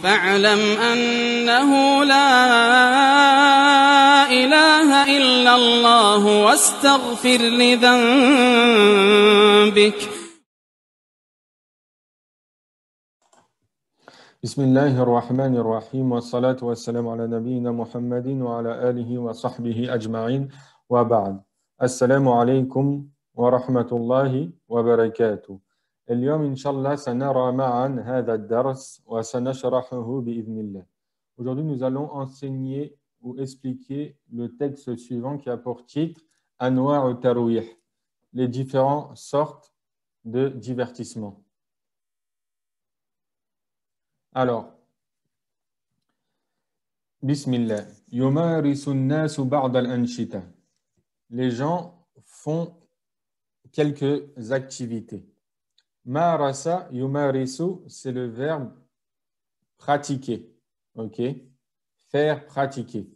فاعلم أنه لا إله إلا الله واستغفر لذنبك. بسم الله الرحمن الرحيم والصلاة والسلام على نبينا محمد وعلى آله وصحبه أجمعين وبعد. السلام عليكم ورحمة الله وبركاته. اليوم إن شاء الله سنرى معا هذا الدرس وسنشرحه بإذن الله. Aujourd'hui, nous allons enseigner ou expliquer le texte suivant qui a pour titre Anwa' al-Tarwih, les différentes sortes de divertissement. Alors, Bismillah. Yumarisu nasu ba'da al-anshita. Les gens font quelques activités. Marasa, yumarisu, c'est le verbe pratiquer. Ok? Faire pratiquer.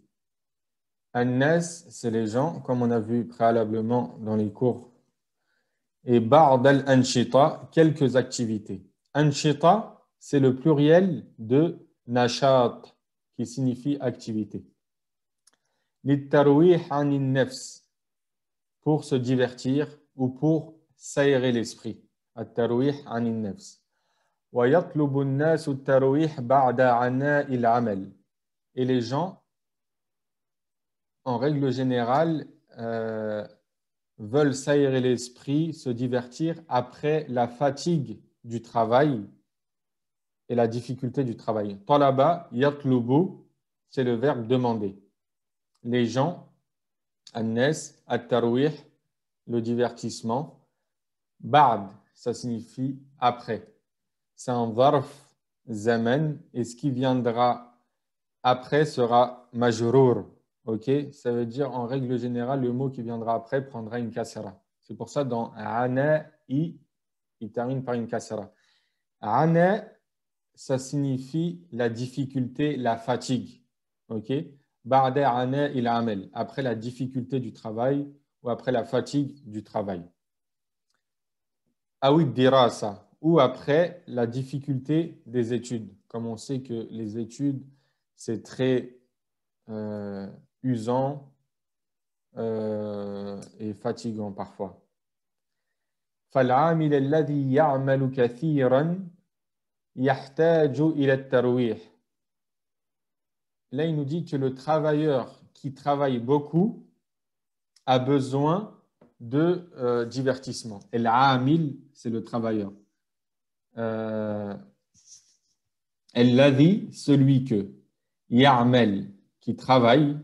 An-nas, c'est les gens, comme on a vu préalablement dans les cours. Et ba'da al-anshita, quelques activités. Anshita, c'est le pluriel de nashat, qui signifie activité. Littarwih anin nafs, pour se divertir ou pour s'aérer l'esprit. At-tarwih anin nafs. Wa yatlubu an-nasu at-tarwih ba'da 'ana'il 'amal. Et les gens, en règle générale, veulent s'aérer l'esprit, se divertir après la fatigue du travail et la difficulté du travail. Talaba yatlubu, c'est le verbe demander. Les gens, an-nas, at-tarwih, le divertissement. Ba'd, ça signifie après. C'est un zarf zaman et ce qui viendra après sera majrour. Ok? Ça veut dire en règle générale, le mot qui viendra après prendra une kasra. C'est pour ça dans ana'i, il termine par une kasra. Ana, ça signifie la difficulté, la fatigue. Ok? Ba'da ana il amal, après la difficulté du travail ou après la fatigue du travail. Awi dirasa, ou après la difficulté des études. Comme on sait que les études, c'est très usant et fatigant parfois. فالعامل الذي يعمل كثيرا يحتاج إلى الترويح. Là, il nous dit que le travailleur qui travaille beaucoup a besoin de divertissement. Et l'amil, c'est le travailleur. Alladhi, celui que. Ya'mal, qui travaille.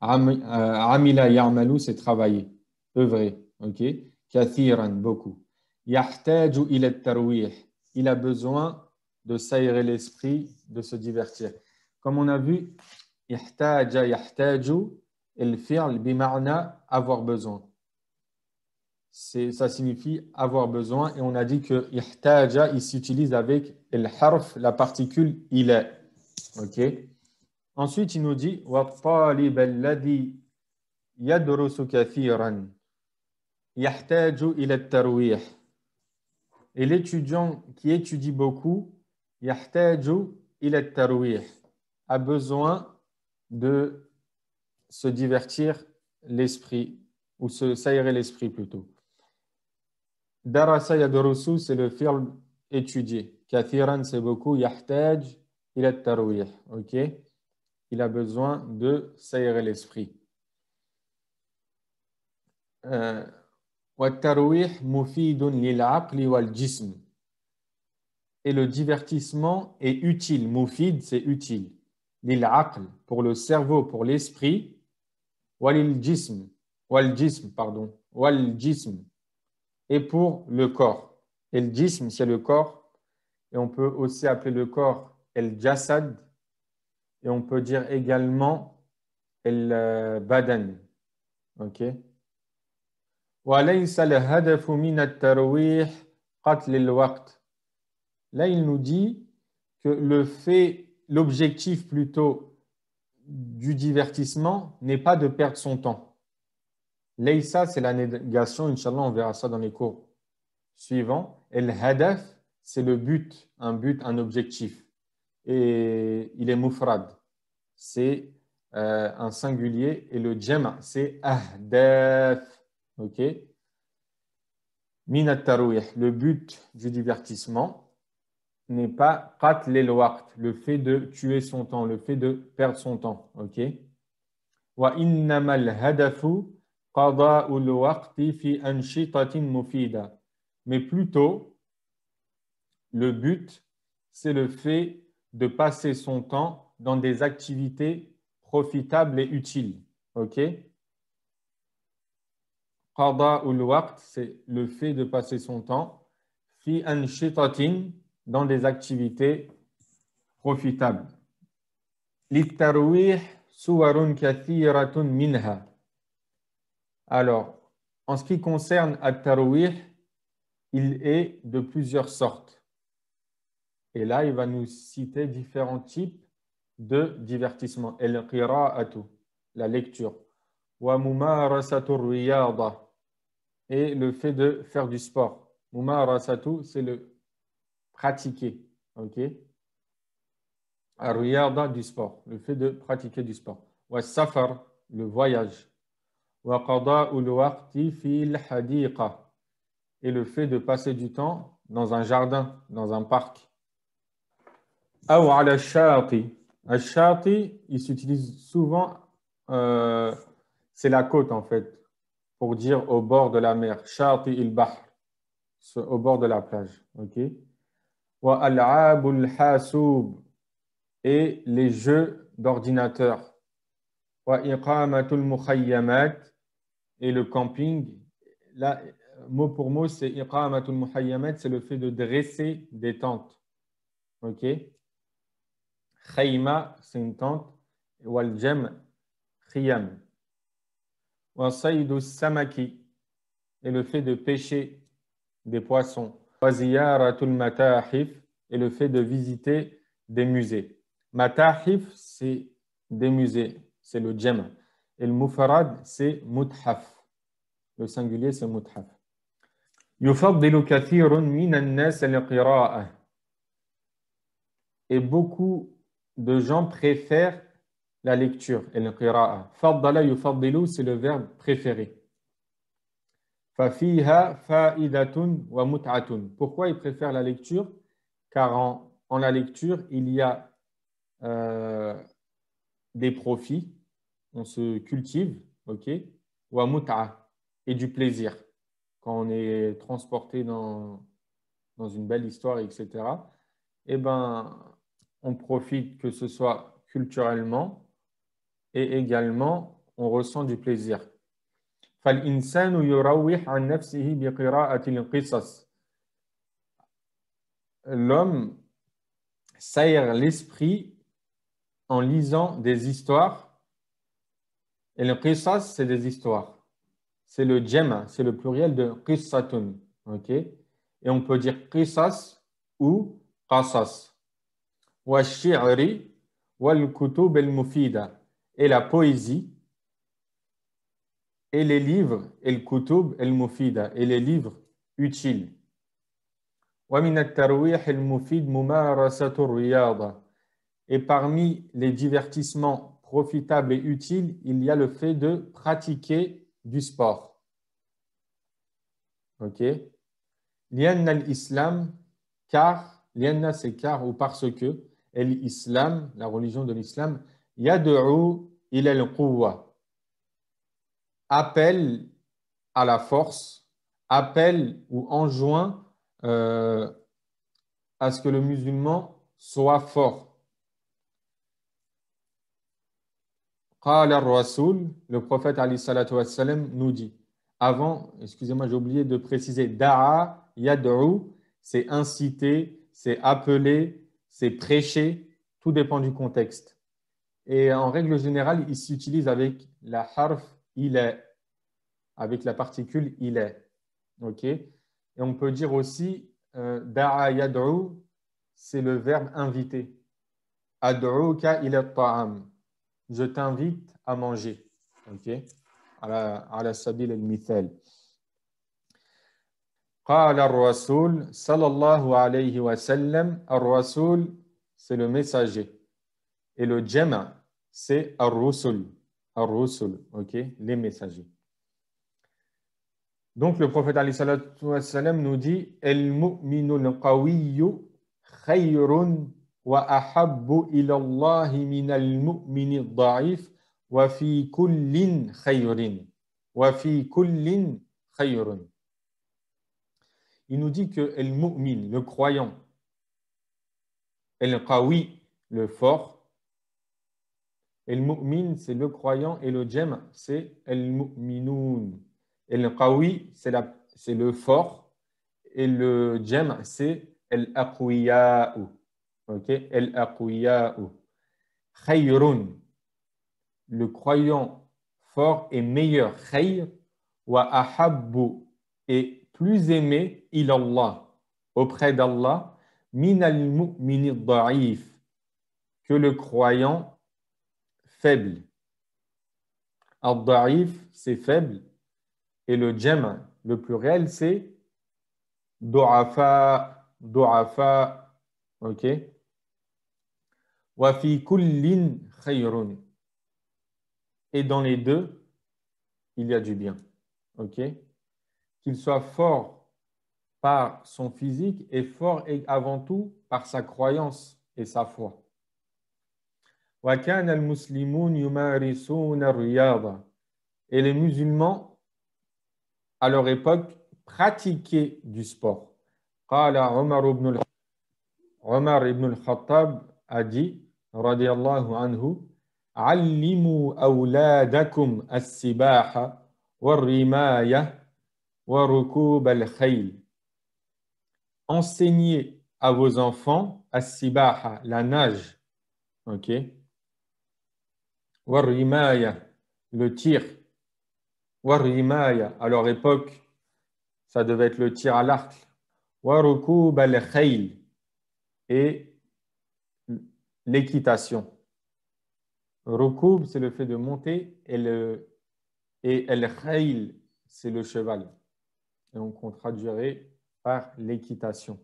Amila ya'malu, c'est travailler, œuvrer. Ok? Kathiran, beaucoup. Yahtaju ila tarwih. Il a besoin de s'aérer l'esprit, de se divertir. Comme on a vu, yahtaja, yahtaju, et le fi'l bima'na avoir besoin. Ça signifie avoir besoin et on a dit que yahtaja, il s'utilise avec el harf, la particule ila. Ok? Ensuite, il nous dit wa talib alladhi yadrusu kathiran yahtaju ila at-tarwih. Et l'étudiant qui étudie beaucoup, yahtaju ila at-tarwih, a besoin de se divertir l'esprit ou s'aérer l'esprit plutôt. Darasa yadrusu, c'est le fi'l étudier. Kathiran, c'est beaucoup. Yahtaj ila at-tarwih. Ok? Il a besoin de s'aérer l'esprit. وَالتَّرْوِيحُ مُفِيدٌ لِلْعَقْلِ وَالْجِسْمِ. Et le divertissement est utile. Mufid, c'est utile. Lil'aql, pour le cerveau, pour l'esprit. Walil-jism, wal-jism, pardon. Wal-jism, et pour le corps. Et le jism, c'est le corps. Et on peut aussi appeler le corps el-jasad. Et on peut dire également el-badan. Ok? وَلَيْسَ الْهَدَفُ مِنَ التَّرْوِيحِ قَتْلِ الْوَقْتِ. Là, il nous dit que l'objectif plutôt du divertissement n'est pas de perdre son temps. Laysa, c'est la négation, Inch'Allah, on verra ça dans les cours suivants. Et le hadaf, c'est le but, un objectif. et il est mufrad. C'est un singulier et le jam' c'est ahdaf. Ok? Min at-tarwih, le but du divertissement n'est pas qatl al-waqt, le fait de tuer son temps, le fait de perdre son temps. Ok? Wa innama al-hadafu qada'u al-waqti fi anshitatin mufida. Mais plutôt, le but, c'est le fait de passer son temps dans des activités profitables et utiles. Ok? Qada'ul waqt, c'est le fait de passer son temps fi anshitatin, dans des activités profitables. Littarwih suwarun kathiratun minha. Alors, en ce qui concerne at-tarwih, il est de plusieurs sortes. Et là, il va nous citer différents types de divertissement. El-qira'atu, la lecture. Wa mumarasatu riyada, et le fait de faire du sport. Mumarasatu, c'est le pratiquer. Ok? Ar-riyada, du sport. Le fait de pratiquer du sport. Wa safar, le voyage. Wa qada'ul waqti fil hadiqa, et le fait de passer du temps dans un jardin, dans un parc. Aw ala shati. Al-shati, il s'utilise souvent, c'est la côte en fait, pour dire au bord de la mer. Shati il-bahr, au bord de la plage. Ok? Wa al-'abul hasub, et les jeux d'ordinateur. Wa iqamatul mukhayyamat, et le camping. Là, mot pour mot, c'est iqamatul mukhayyamat, c'est le fait de dresser des tentes. Ok? Khayma, c'est une tente. Wal jam, khiyam. Wa saydu samaki, et le fait de pêcher des poissons. Wa ziyaratul matahif, et le fait de visiter des musées. Matahif, c'est des musées, c'est le jam'. Et le mufarad, c'est muthaf. Le singulier, c'est muthaf. Yufaddilu kathirun minan nas al-qira'ah. Et beaucoup de gens préfèrent la lecture et le qira'a. Faddala yufaddilu, c'est le verbe préféré. Fafiha fa'idatun wa mut'atun. Pourquoi ils préfèrent la lecture? Car en la lecture, il y a des profits, on se cultive, ok, wa mut'a, et du plaisir. Quand on est transporté dans une belle histoire, etc., eh ben, on profite, que ce soit culturellement, et également, on ressent du plaisir. فَالْإِنسَانُ يُرَوِّحْ عَنْ نَفْسِهِ بِقِرَاءَةِ الْقِصَصِ. L'homme s'aère l'esprit en lisant des histoires. Et le qisas, c'est des histoires. C'est le jama', c'est le pluriel de qissatun. Ok? Et on peut dire qisas ou qasas. Wa shi'ri wal kutub al mufida. Et la poésie, et les livres, et le kutub al mufida, et les livres utiles. Wa min at-tarwih al mufid mumarasatu riyada. Et parmi les divertissements profitables et utiles, il y a le fait de pratiquer du sport. Ok? Lianna al-Islam, car, lianna c'est car ou parce que, et l'Islam, la religion de l'Islam, yad'u ila al-quwwa, appelle à la force, appelle ou enjoint à ce que le musulman soit fort. Qala ar-Rasul, le prophète alayhi salatu wassalam nous dit. Avant, excusez-moi, j'ai oublié de préciser, da'a, yad'u, c'est inciter, c'est appeler, c'est prêcher, tout dépend du contexte. Et en règle générale, il s'utilise avec la harf il est, avec la particule il est. Ok? Et on peut dire aussi da'a yad'u, c'est le verbe inviter. Ad'uka ila ta'am. Je t'invite à manger. Ok? على سبيل المثال. قال الرسول صلى الله عليه وسلم. الرسول c'est le messager. Et le jama', c'est ar-rusul. Ar-rusul, ok, les messagers. Donc le prophète alayhi salatu wa salam nous dit al-mu'minu al-qawiyyu khayrun wa ahabbu ila Allah min al-mu'mini ad-da'if wa fi kullin khayrin. Wa fi kullin khayrun. Il nous dit que al-mu'min, le croyant, al-qawi, le fort, al-mu'min, c'est le croyant, et le jam', c'est al-mu'minoun. Al-qawi, c'est le fort, et le jam', c'est al-aqwiya'u. Ok, al-aqwiya'u. Khayrun, le croyant fort et meilleur. Khayr wa ahabbu, et plus aimé, ilallah, auprès d'Allah, min al-mu'mini da'if, que le croyant faible. Al-da'if, c'est faible, et le jam', le pluriel, c'est du'afa, du'afa, ok. Wa fi kullin khayrun, et dans les deux, il y a du bien, ok. Qu'il soit fort par son physique et fort et avant tout par sa croyance et sa foi. وَكَانَ الْمُسْلِمُونَ يُمَارِسُونَ الرِّيَاضَةَ, et les musulmans à leur époque pratiquaient du sport. قال Omar ibn al-Khattab a dit رضي الله عنه علموا أولادكم السباحة والرماية وركوب الخيل. Enseignez à vos enfants as-sibaha, la nage, ok, war-rimaya, le tir, war-rimaya, à leur époque, ça devait être le tir à l'arc, wa-rukub al-khayl, et l'équitation. Rukub, c'est le fait de monter, et al-khayl, c'est le cheval. Et on traduirait par l'équitation.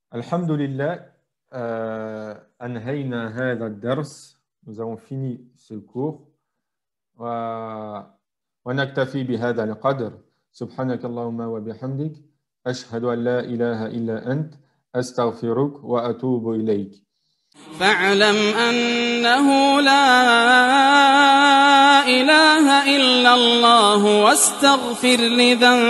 Alhamdulillah, anhayna hadha ad-dars, nous avons fini ce cours. ونكتفي بهذا القدر سبحانك اللهم وبحمدك أشهد أن لا إله إلا أنت أستغفرك وأتوب إليك. فاعلم أنه لا إله إلا الله واستغفر لذنبك